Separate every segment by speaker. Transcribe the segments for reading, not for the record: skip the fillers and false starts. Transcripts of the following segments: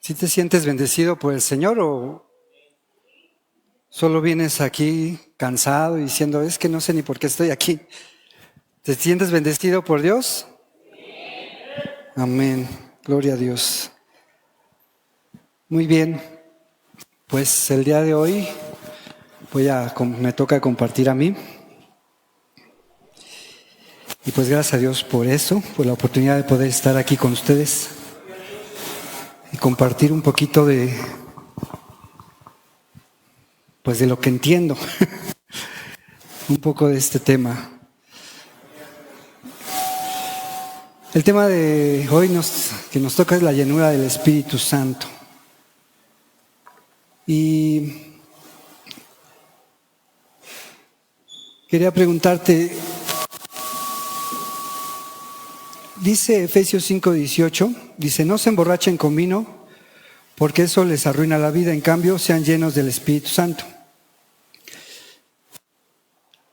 Speaker 1: ¿Sí te sientes bendecido por el Señor o solo vienes aquí cansado y diciendo, es que no sé ni por qué estoy aquí? ¿Te sientes bendecido por Dios? Amén. Gloria a Dios. Muy bien. Pues el día de hoy me toca compartir a mí. Y pues gracias a Dios por eso, por la oportunidad de poder estar aquí con ustedes y compartir un poquito de lo que entiendo, un poco de este tema. El tema de hoy que nos toca es la llenura del Espíritu Santo. Y quería preguntarte, dice Efesios 5:18, dice, no se emborrachen con vino, porque eso les arruina la vida, en cambio sean llenos del Espíritu Santo.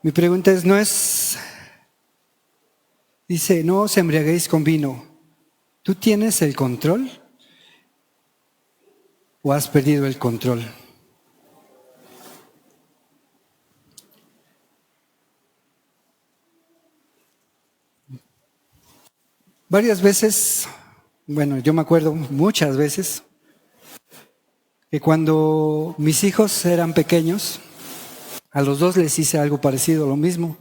Speaker 1: Mi pregunta dice, no os embriaguéis con vino. ¿Tú tienes el control o has perdido el control? Varias veces, yo me acuerdo muchas veces, que cuando mis hijos eran pequeños, a los dos les hice algo parecido, lo mismo.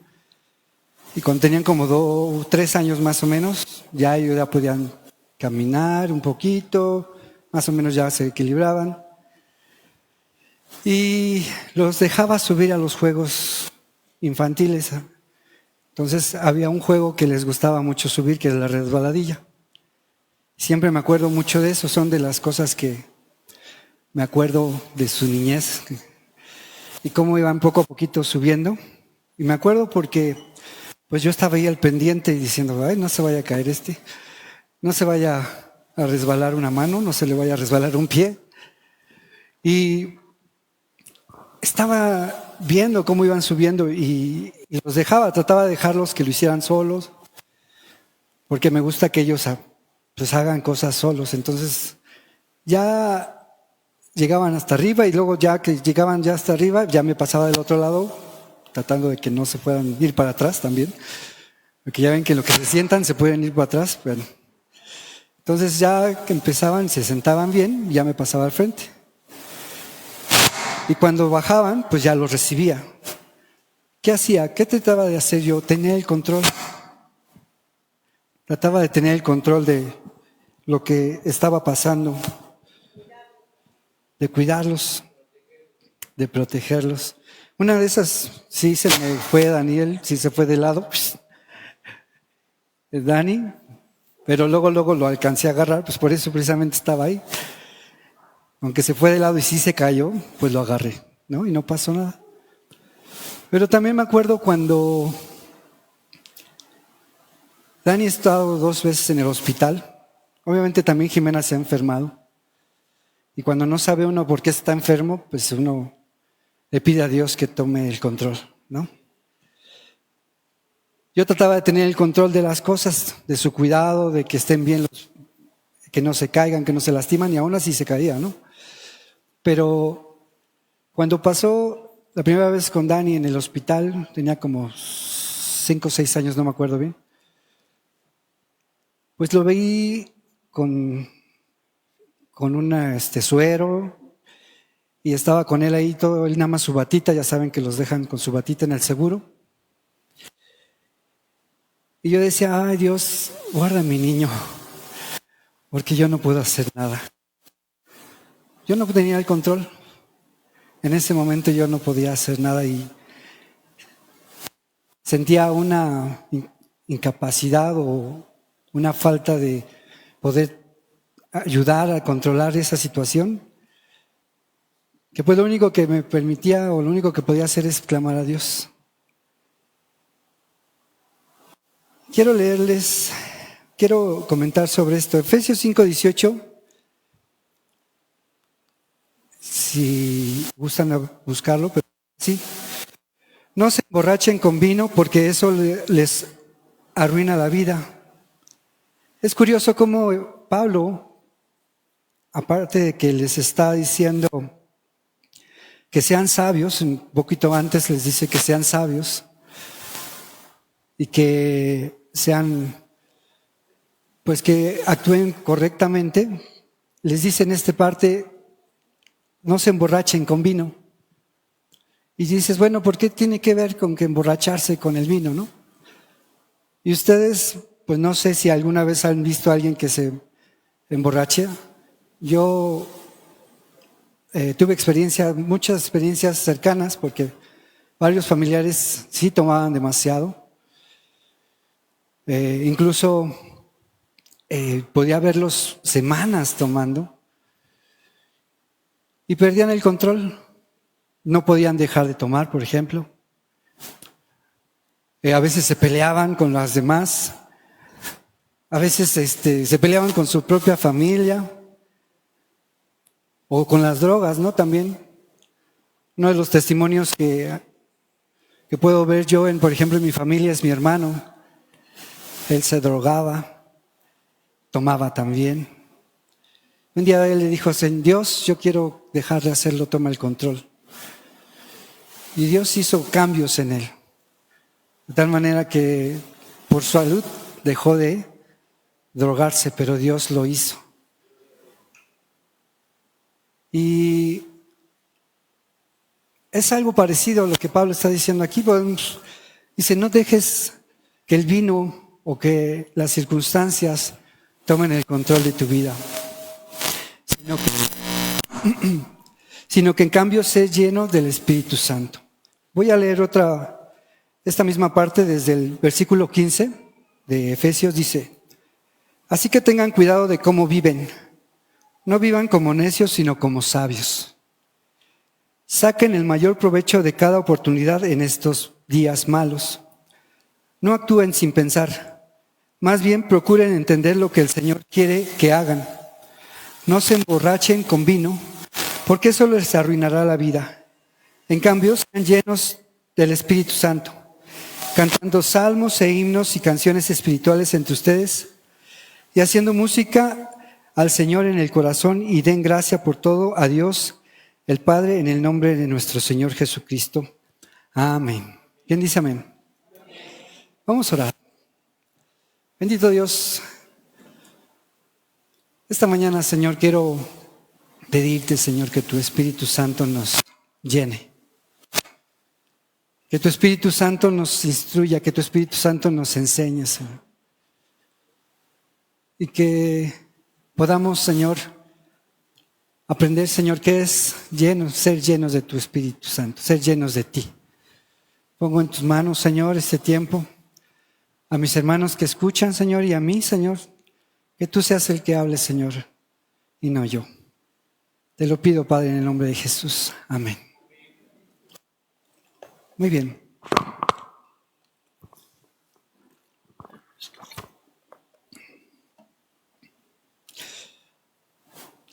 Speaker 1: Y cuando tenían como 3 años más o menos, ya ellos ya podían caminar un poquito, más o menos ya se equilibraban. Y los dejaba subir a los juegos infantiles. Entonces había un juego que les gustaba mucho subir, que es la resbaladilla. Siempre me acuerdo mucho de eso, son de las cosas que me acuerdo de su niñez y cómo iban poco a poquito subiendo. Y me acuerdo porque pues yo estaba ahí al pendiente y diciendo, ay, no se vaya a caer no se vaya a resbalar una mano, no se le vaya a resbalar un pie. Y estaba viendo cómo iban subiendo y los trataba de dejarlos que lo hicieran solos, porque me gusta que ellos pues hagan cosas solos. Entonces ya llegaban hasta arriba y luego ya que llegaban ya hasta arriba, ya me pasaba del otro lado, tratando de que no se puedan ir para atrás también, porque ya ven que lo que se sientan se pueden ir para atrás. Bueno, entonces ya que empezaban, se sentaban bien, ya me pasaba al frente. Y cuando bajaban, pues ya los recibía. ¿Qué hacía? ¿Qué trataba de hacer yo? Tenía el control. Trataba de tener el control de lo que estaba pasando, de cuidarlos, de protegerlos. Una de esas, sí se me fue Daniel, sí se fue de lado, pues, Dani, pero luego lo alcancé a agarrar, pues por eso precisamente estaba ahí. Aunque se fue de lado y sí se cayó, pues lo agarré, ¿no? Y no pasó nada. Pero también me acuerdo cuando Dani ha estado 2 veces en el hospital. Obviamente también Jimena se ha enfermado. Y cuando no sabe uno por qué está enfermo, pues uno le pide a Dios que tome el control, ¿no? Yo trataba de tener el control de las cosas, de su cuidado, de que estén bien, que no se caigan, que no se lastiman, y aún así se caía, ¿no? Pero cuando pasó la primera vez con Dani en el hospital, tenía como 5 o 6 años, no me acuerdo bien, pues lo vi con un suero y estaba con él ahí todo, él nada más su batita, ya saben que los dejan con su batita en el seguro. Y yo decía, ay Dios, guarda a mi niño, porque yo no puedo hacer nada. Yo no tenía el control. En ese momento yo no podía hacer nada y sentía una incapacidad o una falta de poder ayudar a controlar esa situación, que pues lo único que me permitía o lo único que podía hacer es clamar a Dios. Quiero comentar sobre esto. Efesios 5:18, si gustan buscarlo, pero sí. No se emborrachen con vino porque eso les arruina la vida. Es curioso cómo Pablo aparte de que les está diciendo que sean sabios, un poquito antes les dice que sean sabios y que sean, pues que actúen correctamente, les dice en esta parte, no se emborrachen con vino. Y dices, bueno, ¿por qué tiene que ver con que emborracharse con el vino, no? Y ustedes, pues no sé si alguna vez han visto a alguien que se emborracha. Yo tuve muchas experiencias cercanas, porque varios familiares sí tomaban demasiado. Incluso podía verlos semanas tomando y perdían el control. No podían dejar de tomar, por ejemplo. A veces se peleaban con las demás. A veces se peleaban con su propia familia o con las drogas, ¿no? También. Uno de los testimonios que puedo ver yo, por ejemplo, en mi familia es mi hermano. Él se drogaba, tomaba también. Un día él le dijo, Dios, yo quiero dejar de hacerlo, toma el control. Y Dios hizo cambios en él, de tal manera que por su salud dejó de drogarse, pero Dios lo hizo. Y es algo parecido a lo que Pablo está diciendo aquí. Dice, no dejes que el vino o que las circunstancias tomen el control de tu vida, sino que en cambio sé lleno del Espíritu Santo. Voy a leer esta misma parte desde el versículo 15 de Efesios. Dice, así que tengan cuidado de cómo viven. No vivan como necios, sino como sabios. Saquen el mayor provecho de cada oportunidad en estos días malos. No actúen sin pensar. Más bien procuren entender lo que el Señor quiere que hagan. No se emborrachen con vino, porque eso les arruinará la vida. En cambio, sean llenos del Espíritu Santo, cantando salmos e himnos y canciones espirituales entre ustedes y haciendo música al Señor en el corazón, y den gracia por todo a Dios el Padre en el nombre de nuestro Señor Jesucristo. Amén. ¿Quién dice amén? Vamos a orar. Bendito Dios, esta mañana, Señor, quiero pedirte, Señor, que tu Espíritu Santo nos llene. Que tu Espíritu Santo nos instruya, que tu Espíritu Santo nos enseñe, Señor. Y que podamos, Señor, aprender, Señor, qué es ser llenos de tu Espíritu Santo, ser llenos de ti. Pongo en tus manos, Señor, este tiempo, a mis hermanos que escuchan, Señor, y a mí, Señor, que tú seas el que hable, Señor, y no yo. Te lo pido, Padre, en el nombre de Jesús. Amén. Muy bien.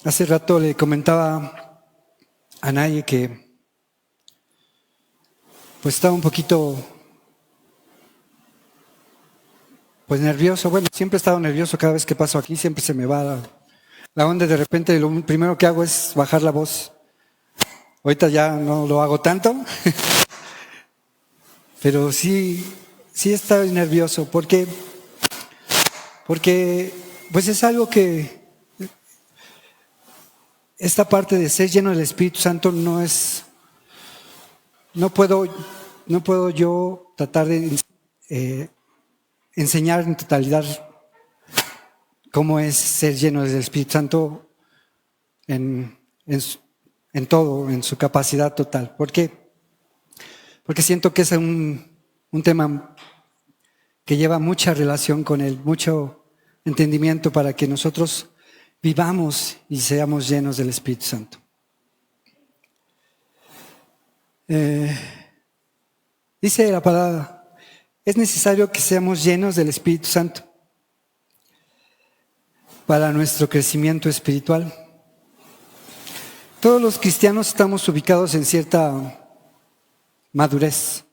Speaker 1: Hace rato le comentaba a Naye que pues estaba un poquito pues nervioso. Bueno, siempre he estado nervioso cada vez que paso aquí, siempre se me va la onda. De repente lo primero que hago es bajar la voz. Ahorita ya no lo hago tanto, pero sí estaba nervioso porque pues es algo que esta parte de ser lleno del Espíritu Santo no puedo yo tratar de enseñar en totalidad cómo es ser lleno del Espíritu Santo en todo, en su capacidad total. ¿Por qué? Porque siento que es un tema que lleva mucha relación con Él, mucho entendimiento para que nosotros vivamos y seamos llenos del Espíritu Santo. Dice la palabra, es necesario que seamos llenos del Espíritu Santo para nuestro crecimiento espiritual. Todos los cristianos estamos ubicados en cierta madurez.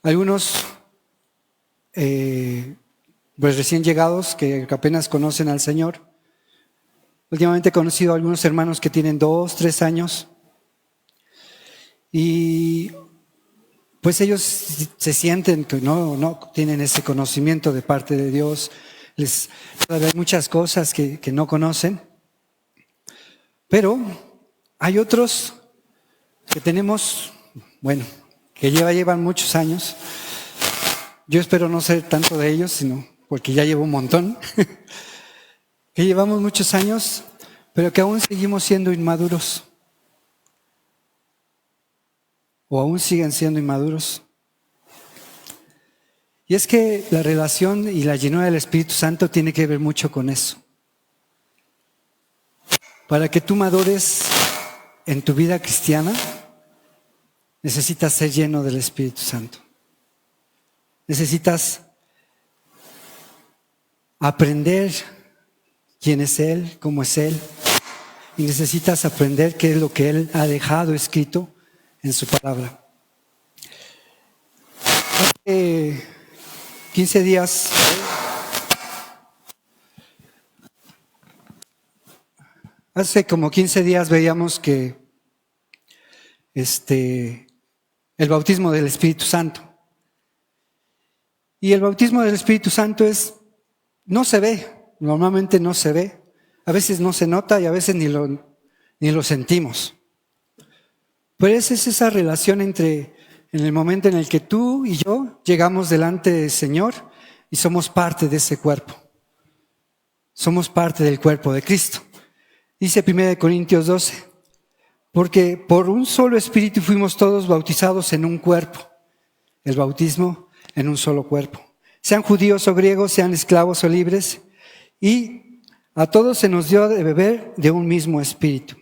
Speaker 1: Algunos pues recién llegados que apenas conocen al Señor, Últimamente he conocido a algunos hermanos que tienen 2, 3 años y pues ellos se sienten que no tienen ese conocimiento de parte de Dios. Todavía hay muchas cosas que no conocen, pero hay otros que tenemos, bueno, que llevan muchos años. Yo espero no ser tanto de ellos, sino porque ya llevo un montón, que llevamos muchos años, pero que aún seguimos siendo inmaduros. O aún siguen siendo inmaduros. Y es que la relación y la llenura del Espíritu Santo tiene que ver mucho con eso. Para que tú madures en tu vida cristiana, necesitas ser lleno del Espíritu Santo. Necesitas aprender quién es Él, cómo es Él. Y necesitas aprender qué es lo que Él ha dejado escrito en su palabra. Hace 15 días, hace como 15 días veíamos que el bautismo del Espíritu Santo. Y el bautismo del Espíritu Santo no se ve, normalmente no se ve, a veces no se nota y a veces ni lo sentimos. Pero es esa relación en el momento en el que tú y yo llegamos delante del Señor y somos parte de ese cuerpo. Somos parte del cuerpo de Cristo. Dice 1 Corintios 12, porque por un solo espíritu fuimos todos bautizados en un cuerpo. El bautismo en un solo cuerpo. Sean judíos o griegos, sean esclavos o libres, y a todos se nos dio de beber de un mismo espíritu.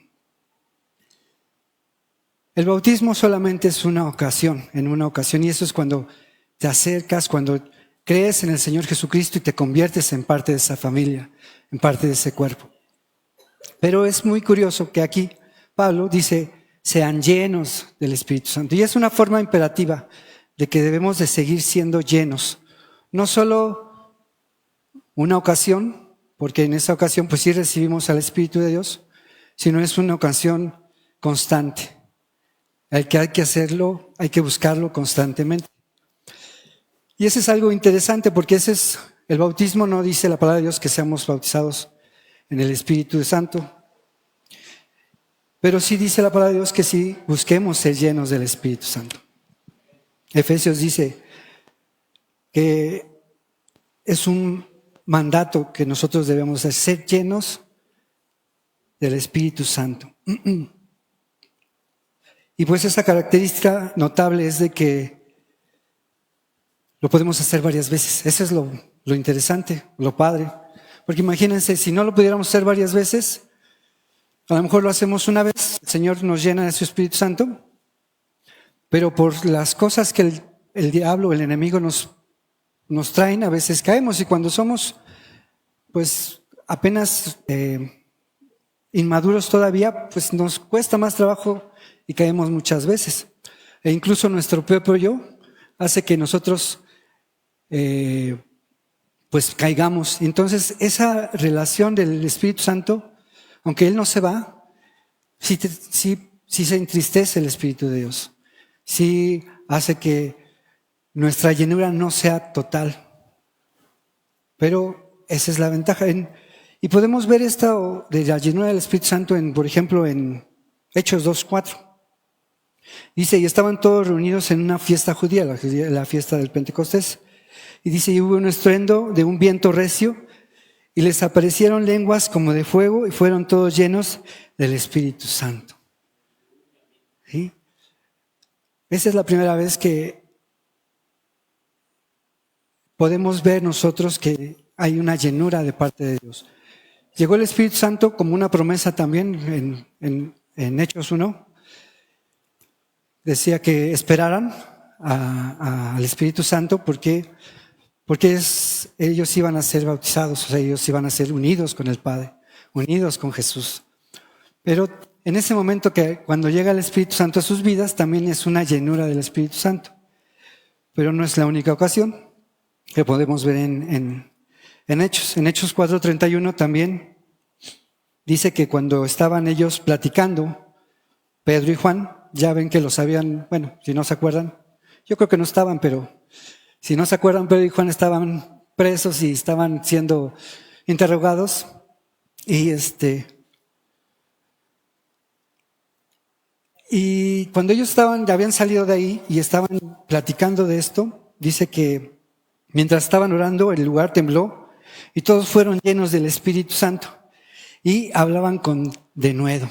Speaker 1: El bautismo solamente es en una ocasión, y eso es cuando te acercas, cuando crees en el Señor Jesucristo y te conviertes en parte de esa familia, en parte de ese cuerpo. Pero es muy curioso que aquí Pablo dice, sean llenos del Espíritu Santo. Y es una forma imperativa de que debemos de seguir siendo llenos. No solo una ocasión, porque en esa ocasión pues sí recibimos al Espíritu de Dios, sino es una ocasión constante. El que hay que hacerlo, hay que buscarlo constantemente. Y eso es algo interesante porque el bautismo no dice la palabra de Dios que seamos bautizados en el Espíritu Santo, pero sí dice la palabra de Dios que sí busquemos ser llenos del Espíritu Santo. Efesios dice que es un mandato que nosotros debemos hacer, ser llenos del Espíritu Santo. Y pues esa característica notable es de que lo podemos hacer varias veces. Eso es lo interesante, lo padre. Porque imagínense, si no lo pudiéramos hacer varias veces, a lo mejor lo hacemos una vez, el Señor nos llena de su Espíritu Santo, pero por las cosas que el diablo, el enemigo nos traen, a veces caemos. Y cuando somos pues apenas inmaduros todavía, pues nos cuesta más trabajo y caemos muchas veces. E incluso nuestro propio yo hace que nosotros pues caigamos. Entonces esa relación del Espíritu Santo, aunque Él no se va, sí se entristece el Espíritu de Dios. Sí hace que nuestra llenura no sea total. Pero esa es la ventaja. Y podemos ver esto de la llenura del Espíritu Santo, por ejemplo, en Hechos 2:4. Dice, y estaban todos reunidos en una fiesta judía, la fiesta del Pentecostés. Y dice, y hubo un estruendo de un viento recio, y les aparecieron lenguas como de fuego, y fueron todos llenos del Espíritu Santo. ¿Sí? Esa es la primera vez que podemos ver nosotros que hay una llenura de parte de Dios. Llegó el Espíritu Santo como una promesa también en Hechos 1. Decía que esperaran al Espíritu Santo porque ellos iban a ser bautizados, o sea, ellos iban a ser unidos con el Padre, unidos con Jesús. Pero en ese momento que cuando llega el Espíritu Santo a sus vidas, también es una llenura del Espíritu Santo. Pero no es la única ocasión que podemos ver en Hechos. En Hechos 4:31 también dice que cuando estaban ellos platicando, Pedro y Juan, ya ven que los habían, bueno, si no se acuerdan, yo creo que no estaban, pero si no se acuerdan, Pedro y Juan estaban presos y estaban siendo interrogados. Y cuando ellos habían salido de ahí y estaban platicando de esto, dice que mientras estaban orando, el lugar tembló y todos fueron llenos del Espíritu Santo y hablaban con denuedo.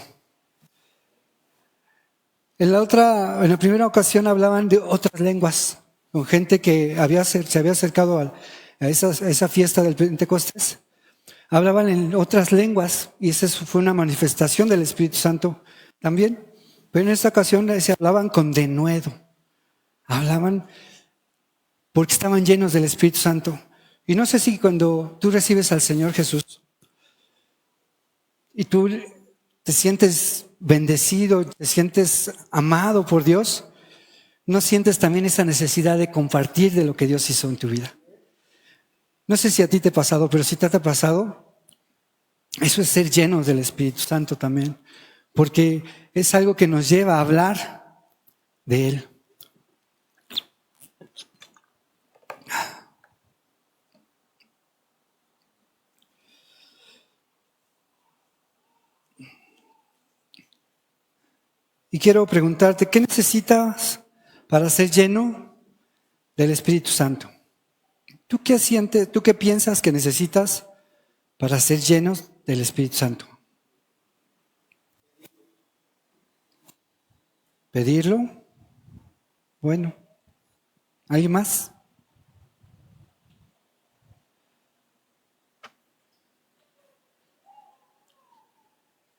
Speaker 1: En la primera ocasión hablaban de otras lenguas, con gente que se había acercado a esa fiesta del Pentecostés. Hablaban en otras lenguas y esa fue una manifestación del Espíritu Santo también. Pero en esta ocasión se hablaban con denuedo. Hablaban porque estaban llenos del Espíritu Santo. Y no sé si cuando tú recibes al Señor Jesús y tú te sientes bendecido, te sientes amado por Dios, ¿no sientes también esa necesidad de compartir de lo que Dios hizo en tu vida? No sé si a ti te ha pasado, pero si te ha pasado, eso es ser llenos del Espíritu Santo también, porque es algo que nos lleva a hablar de Él. Y quiero preguntarte, ¿qué necesitas para ser lleno del Espíritu Santo? ¿Tú qué sientes, tú qué piensas que necesitas para ser llenos del Espíritu Santo? ¿Pedirlo? Bueno, ¿alguien más?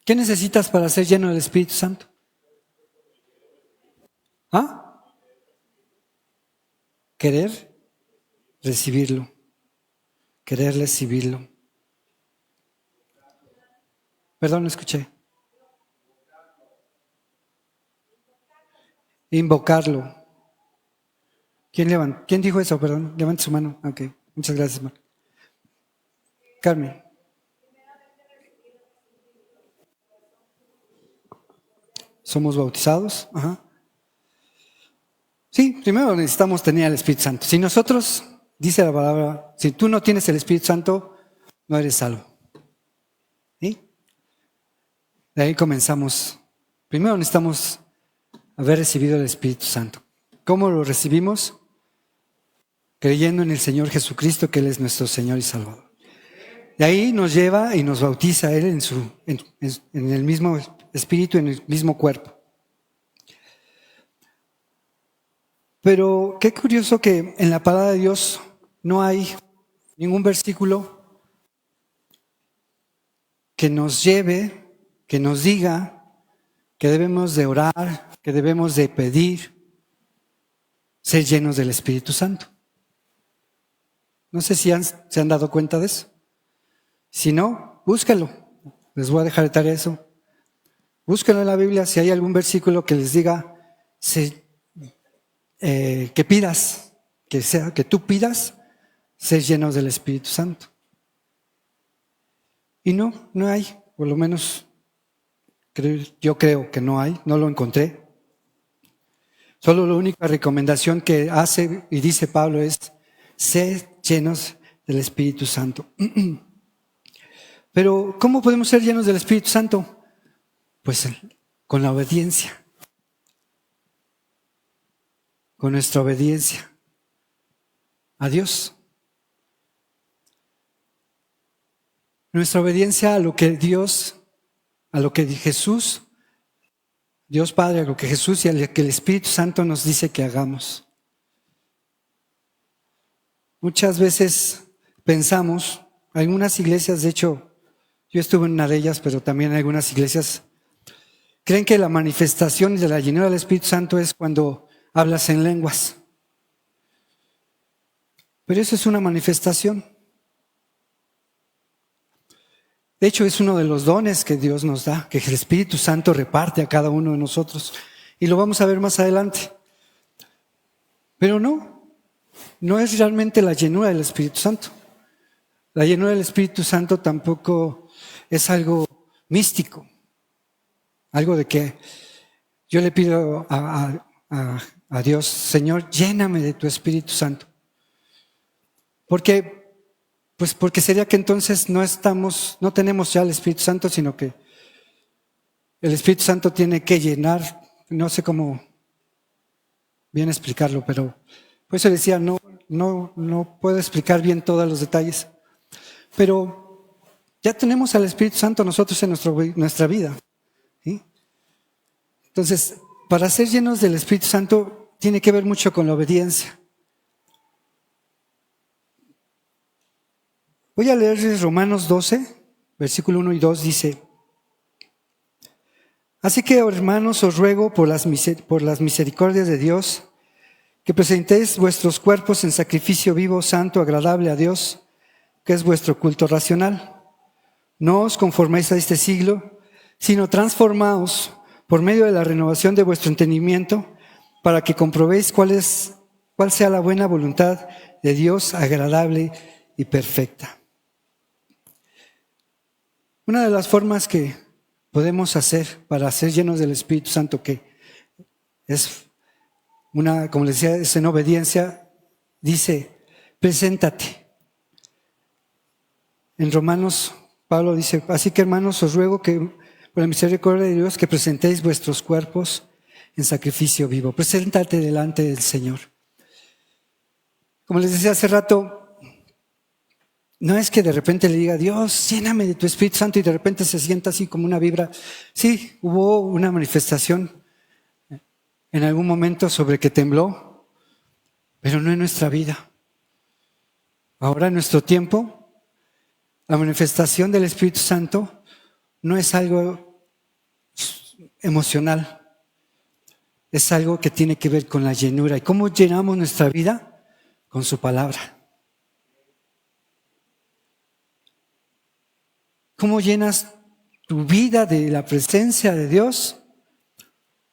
Speaker 1: ¿Qué necesitas para ser lleno del Espíritu Santo? ¿Ah? Querer recibirlo. Querer recibirlo. Perdón, no escuché. Invocarlo. ¿Quién dijo eso? Perdón, levante su mano. Ok, muchas gracias, Mar. Carmen. ¿Somos bautizados? Ajá. Sí, primero necesitamos tener el Espíritu Santo. Si nosotros, dice la palabra, si tú no tienes el Espíritu Santo, no eres salvo. ¿Sí? De ahí comenzamos. Primero necesitamos haber recibido el Espíritu Santo. ¿Cómo lo recibimos? Creyendo en el Señor Jesucristo, que Él es nuestro Señor y Salvador. De ahí nos lleva y nos bautiza Él en el mismo Espíritu, en el mismo cuerpo. Pero qué curioso que en la palabra de Dios no hay ningún versículo que nos lleve, que nos diga que debemos de orar, que debemos de pedir ser llenos del Espíritu Santo. No sé si se han dado cuenta de eso. Si no, búscalo. Les voy a dejar de tarea eso. Búsquenlo en la Biblia si hay algún versículo que les diga que pidas, que tú pidas ser llenos del Espíritu Santo. Y no hay, por lo menos yo creo que no hay, no lo encontré. Solo la única recomendación que hace y dice Pablo es ser llenos del Espíritu Santo. Pero ¿cómo podemos ser llenos del Espíritu Santo? Pues con la obediencia. Con nuestra obediencia a Dios. Nuestra obediencia a lo que Dios, a lo que Jesús, Dios Padre, a lo que Jesús y a lo que el Espíritu Santo nos dice que hagamos. Muchas veces pensamos, algunas iglesias, de hecho, yo estuve en una de ellas, pero también en algunas iglesias, creen que la manifestación de la llenura del Espíritu Santo es cuando hablas en lenguas. Pero eso es una manifestación. De hecho, es uno de los dones que Dios nos da, que el Espíritu Santo reparte a cada uno de nosotros. Y lo vamos a ver más adelante. Pero no es realmente la llenura del Espíritu Santo. La llenura del Espíritu Santo tampoco es algo místico. Algo de que yo le pido a Dios, Señor, lléname de tu Espíritu Santo. Porque sería que entonces no tenemos ya el Espíritu Santo, sino que el Espíritu Santo tiene que llenar, no sé cómo bien explicarlo, pero por eso decía, no puedo explicar bien todos los detalles. Pero ya tenemos al Espíritu Santo nosotros en nuestra vida, ¿sí? Entonces, para ser llenos del Espíritu Santo tiene que ver mucho con la obediencia. Voy a leerles Romanos 12, versículo 1 y 2, dice: Así que, hermanos, os ruego por las misericordias de Dios, que presentéis vuestros cuerpos en sacrificio vivo, santo, agradable a Dios, que es vuestro culto racional. No os conforméis a este siglo, sino transformaos por medio de la renovación de vuestro entendimiento, para que comprobéis cuál sea la buena voluntad de Dios, agradable y perfecta. Una de las formas que podemos hacer para ser llenos del Espíritu Santo, que es como les decía, es en obediencia, dice: preséntate. En Romanos, Pablo dice: así que, hermanos, os ruego que por la misericordia de Dios, que presentéis vuestros cuerpos en sacrificio vivo. Preséntate delante del Señor. Como les decía hace rato, no es que de repente le diga: Dios, lléname de tu Espíritu Santo, y de repente se sienta así como una vibra. Sí, hubo una manifestación en algún momento sobre que tembló, pero no en nuestra vida. Ahora, en nuestro tiempo, la manifestación del Espíritu Santo no es algo emocional, es algo que tiene que ver con la llenura. ¿Y cómo llenamos nuestra vida? Con su palabra. ¿Cómo llenas tu vida de la presencia de Dios?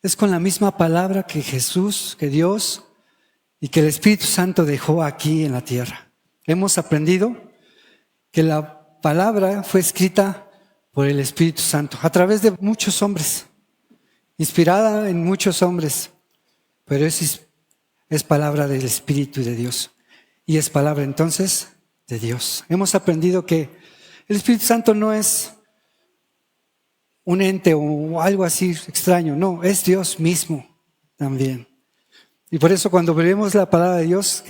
Speaker 1: Es con la misma palabra que Jesús, que Dios y que el Espíritu Santo dejó aquí en la tierra. Hemos aprendido que la palabra fue escrita por el Espíritu Santo a través de muchos hombres, inspirada en muchos hombres, pero es palabra del Espíritu de Dios y es palabra entonces de Dios. Hemos aprendido que el Espíritu Santo no es un ente o algo así extraño, no, es Dios mismo también. Y por eso cuando vemos la palabra de Dios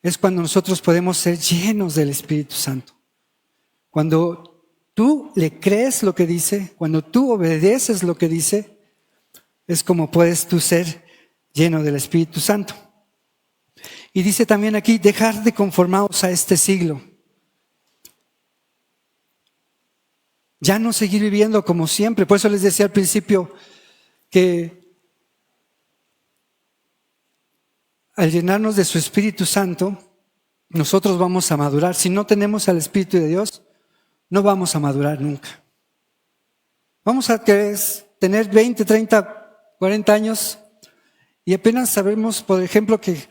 Speaker 1: es cuando nosotros podemos ser llenos del Espíritu Santo. Cuando tú le crees lo que dice, cuando tú obedeces lo que dice, es como puedes tú ser lleno del Espíritu Santo. Y dice también aquí: dejar de conformaros a este siglo. Ya no seguir viviendo como siempre. Por eso les decía al principio que al llenarnos de su Espíritu Santo, nosotros vamos a madurar. Si no tenemos al Espíritu de Dios, no vamos a madurar nunca. Vamos a tener 20, 30, 40 años y apenas sabemos, por ejemplo, que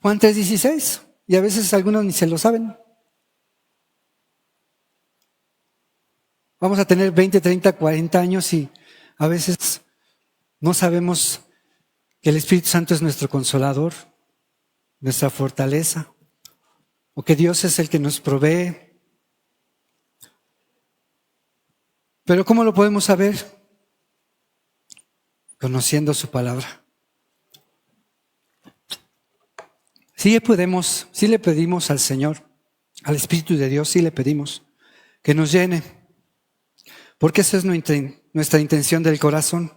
Speaker 1: Juan 3:16, y a veces algunos ni se lo saben. Vamos a tener 20, 30, 40 años y a veces no sabemos que el Espíritu Santo es nuestro consolador, nuestra fortaleza, o que Dios es el que nos provee. Pero ¿cómo lo podemos saber? Conociendo su palabra. Sí le pedimos al Señor, al Espíritu de Dios, sí le pedimos que nos llene, porque esa es nuestra intención del corazón.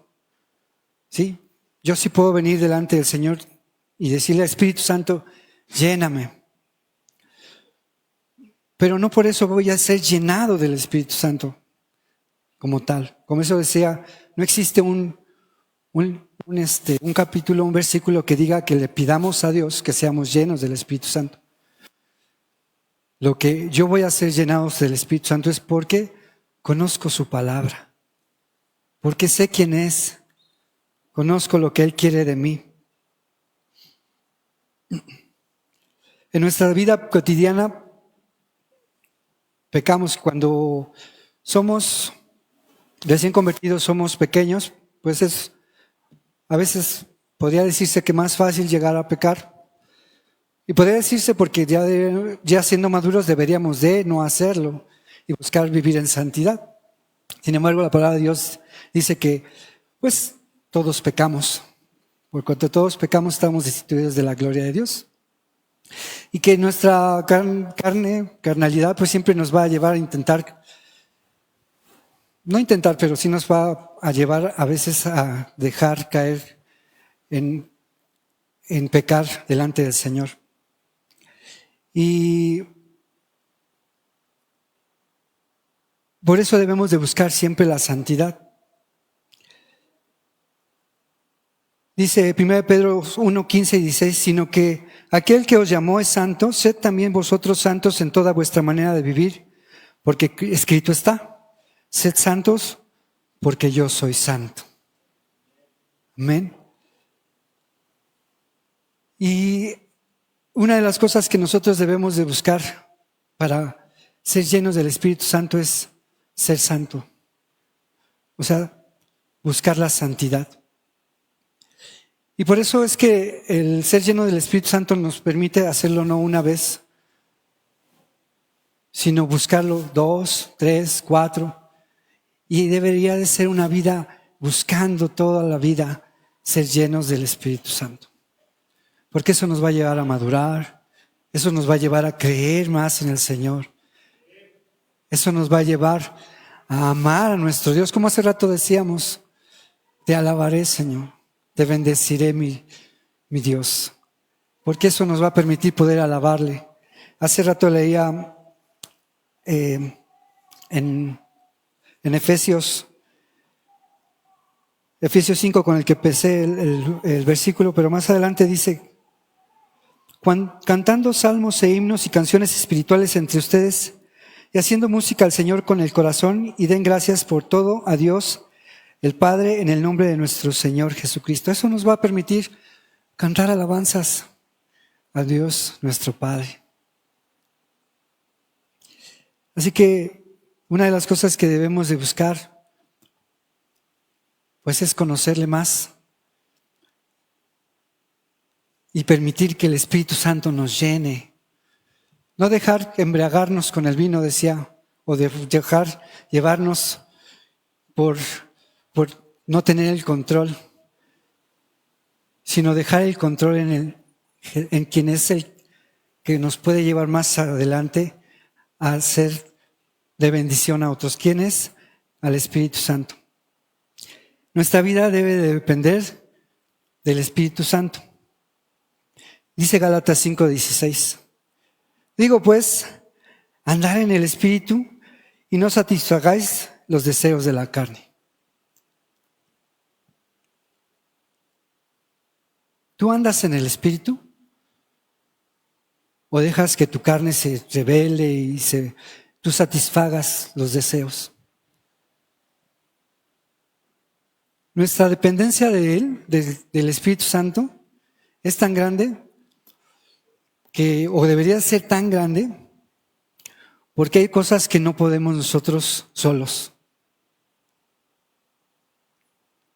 Speaker 1: Sí, yo sí puedo venir delante del Señor y decirle al Espíritu Santo: lléname. Pero no por eso voy a ser llenado del Espíritu Santo como tal. Como eso decía, no existe un capítulo, un versículo que diga que le pidamos a Dios que seamos llenos del Espíritu Santo. Lo que yo voy a ser llenados del Espíritu Santo es porque conozco su palabra, porque sé quién es, conozco lo que Él quiere de mí. En nuestra vida cotidiana pecamos cuando somos recién convertidos somos pequeños, pues a veces podría decirse que más fácil llegar a pecar. Y podría decirse porque ya siendo maduros deberíamos de no hacerlo y buscar vivir en santidad. Sin embargo, la palabra de Dios dice que pues todos pecamos. Por cuanto todos pecamos, estamos destituidos de la gloria de Dios. Y que nuestra carnalidad, pues siempre nos va a llevar a intentar, no intentar, pero sí nos va a llevar a veces a dejar caer en pecar delante del Señor. Y por eso debemos de buscar siempre la santidad. Dice 1 Pedro 1, 15 y 16, sino que aquel que os llamó es santo, sed también vosotros santos en toda vuestra manera de vivir, porque escrito está, sed santos porque yo soy santo. Amén. Y una de las cosas que nosotros debemos de buscar para ser llenos del Espíritu Santo es ser santo. O sea, buscar la santidad. Y por eso es que el ser lleno del Espíritu Santo nos permite hacerlo no una vez, sino buscarlo 2, 3, 4. Y debería de ser una vida buscando toda la vida ser llenos del Espíritu Santo. Porque eso nos va a llevar a madurar, eso nos va a llevar a creer más en el Señor. Eso nos va a llevar a amar a nuestro Dios. Como hace rato decíamos, te alabaré, Señor. Te bendeciré, mi Dios, porque eso nos va a permitir poder alabarle. Hace rato leía en Efesios 5 con el que empecé el versículo, pero más adelante dice, cantando salmos e himnos y canciones espirituales entre ustedes y haciendo música al Señor con el corazón, y den gracias por todo a Dios el Padre en el nombre de nuestro Señor Jesucristo. Eso nos va a permitir cantar alabanzas a Dios nuestro Padre. Así que una de las cosas que debemos de buscar pues es conocerle más y permitir que el Espíritu Santo nos llene. No dejar embriagarnos con el vino, decía, o dejar llevarnos por no tener el control, sino dejar el control en quien es el que nos puede llevar más adelante a ser de bendición a otros. ¿Quién es? Al Espíritu Santo. Nuestra vida debe de depender del Espíritu Santo. Dice Gálatas 5:16. Digo pues, andar en el Espíritu y no satisfagáis los deseos de la carne. ¿Tú andas en el Espíritu? ¿O dejas que tu carne se rebele y tú satisfagas los deseos? Nuestra dependencia de Él, del Espíritu Santo, es tan grande o debería ser tan grande, porque hay cosas que no podemos nosotros solos.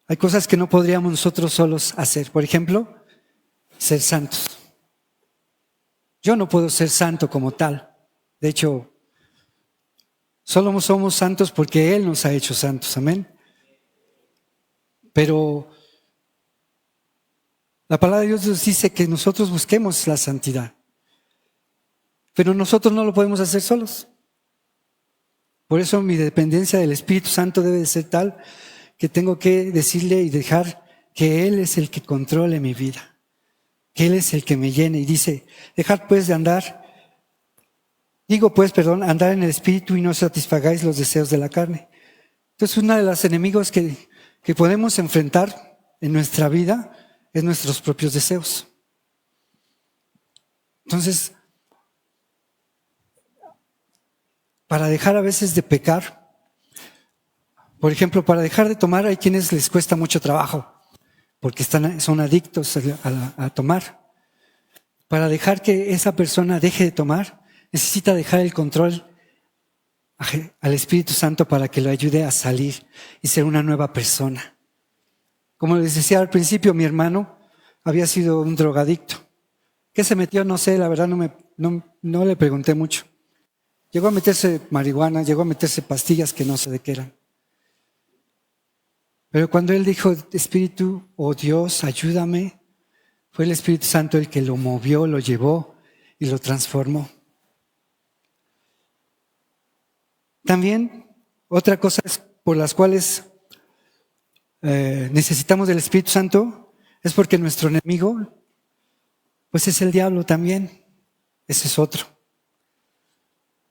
Speaker 1: Hay cosas que no podríamos nosotros solos hacer. Por ejemplo, ser santos. Yo no puedo ser santo como tal. De hecho, solo somos santos porque Él nos ha hecho santos. Amén. Pero la palabra de Dios nos dice que nosotros busquemos la santidad. Pero nosotros no lo podemos hacer solos. Por eso mi dependencia del Espíritu Santo debe de ser tal que tengo que decirle y dejar que Él es el que controle mi vida. Que Él es el que me llene. Y dice, dejad pues de andar en el Espíritu y no satisfagáis los deseos de la carne. Entonces, uno de los enemigos que podemos enfrentar en nuestra vida es nuestros propios deseos. Entonces, para dejar a veces de pecar, por ejemplo, para dejar de tomar, hay quienes les cuesta mucho trabajo, porque son adictos a tomar. Para dejar que esa persona deje de tomar, necesita dejar el control al Espíritu Santo para que lo ayude a salir y ser una nueva persona. Como les decía al principio, mi hermano había sido un drogadicto. ¿Qué se metió? No sé, la verdad no le pregunté mucho. Llegó a meterse marihuana, llegó a meterse pastillas que no sé de qué eran. Pero cuando él dijo, Espíritu, oh Dios, ayúdame, fue el Espíritu Santo el que lo movió, lo llevó y lo transformó. También, otra cosa por las cuales necesitamos del Espíritu Santo es porque nuestro enemigo, pues es el diablo también. Ese es otro.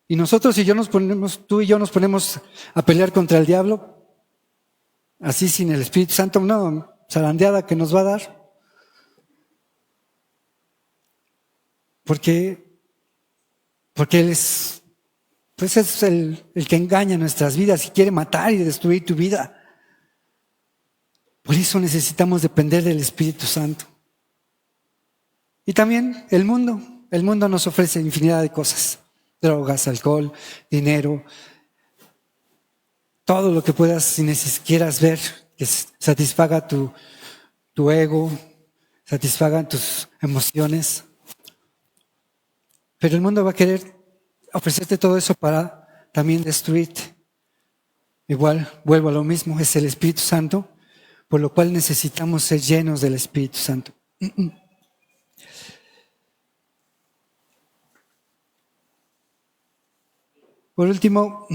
Speaker 1: Y nosotros, tú y yo nos ponemos a pelear contra el diablo, así sin el Espíritu Santo, no, zarandeada que nos va a dar. Porque Él es, pues es el que engaña nuestras vidas y quiere matar y destruir tu vida. Por eso necesitamos depender del Espíritu Santo. Y también el mundo nos ofrece infinidad de cosas. Drogas, alcohol, dinero, todo lo que puedas, si quieras ver, que satisfaga tu ego, satisfaga tus emociones. Pero el mundo va a querer ofrecerte todo eso para también destruirte. Igual, vuelvo a lo mismo, es el Espíritu Santo, por lo cual necesitamos ser llenos del Espíritu Santo. Por último,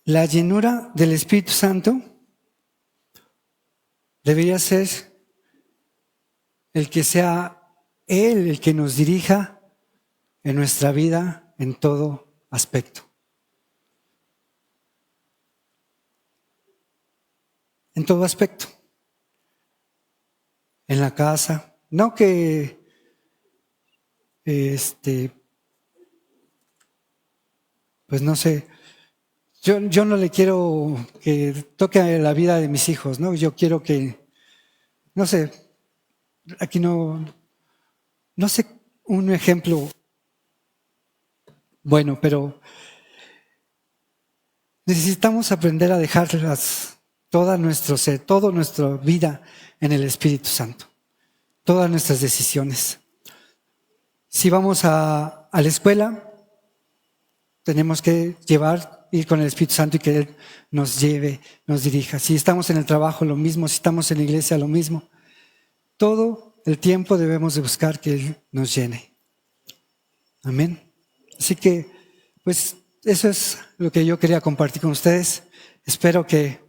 Speaker 1: la llenura del Espíritu Santo debería ser el que sea Él el que nos dirija en nuestra vida en todo aspecto. En todo aspecto. En la casa. No que pues no sé, yo no le quiero que toque la vida de mis hijos, ¿no? Yo quiero que, no sé, aquí no sé un ejemplo bueno, pero necesitamos aprender a dejar toda nuestro ser, toda nuestra vida en el Espíritu Santo, todas nuestras decisiones. Si vamos a la escuela, tenemos que ir con el Espíritu Santo y que Él nos lleve, nos dirija. Si estamos en el trabajo, lo mismo. Si estamos en la iglesia, lo mismo. Todo el tiempo debemos de buscar que Él nos llene. Amén. Así que, pues, eso es lo que yo quería compartir con ustedes. Espero que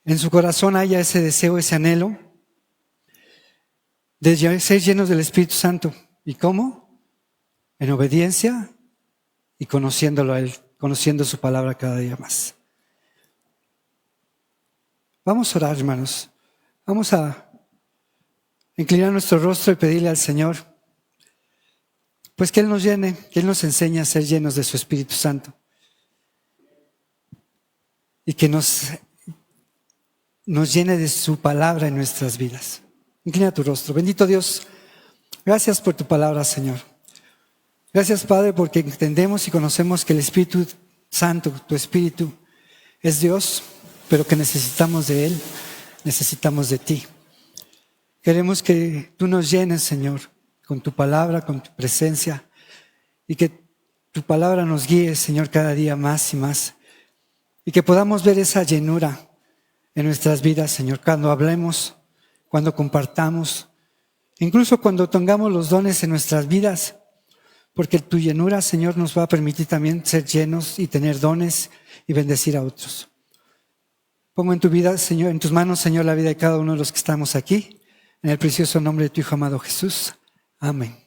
Speaker 1: en su corazón haya ese deseo, ese anhelo de ser llenos del Espíritu Santo. ¿Y cómo? En obediencia y conociéndolo a Él, conociendo su palabra cada día más. Vamos a orar, hermanos. Vamos a inclinar nuestro rostro y pedirle al Señor, pues que Él nos llene, que Él nos enseñe a ser llenos de su Espíritu Santo. Y que nos llene de su palabra en nuestras vidas. Inclina tu rostro. Bendito Dios, gracias por tu palabra, Señor. Gracias, Padre, porque entendemos y conocemos que el Espíritu Santo, tu Espíritu, es Dios, pero que necesitamos de Él, necesitamos de ti. Queremos que tú nos llenes, Señor, con tu palabra, con tu presencia, y que tu palabra nos guíe, Señor, cada día más y más, y que podamos ver esa llenura en nuestras vidas, Señor, cuando hablemos, cuando compartamos, incluso cuando tengamos los dones en nuestras vidas, porque tu llenura, Señor, nos va a permitir también ser llenos y tener dones y bendecir a otros. Pongo en tu vida, Señor, en tus manos, Señor, la vida de cada uno de los que estamos aquí, en el precioso nombre de tu Hijo amado Jesús. Amén.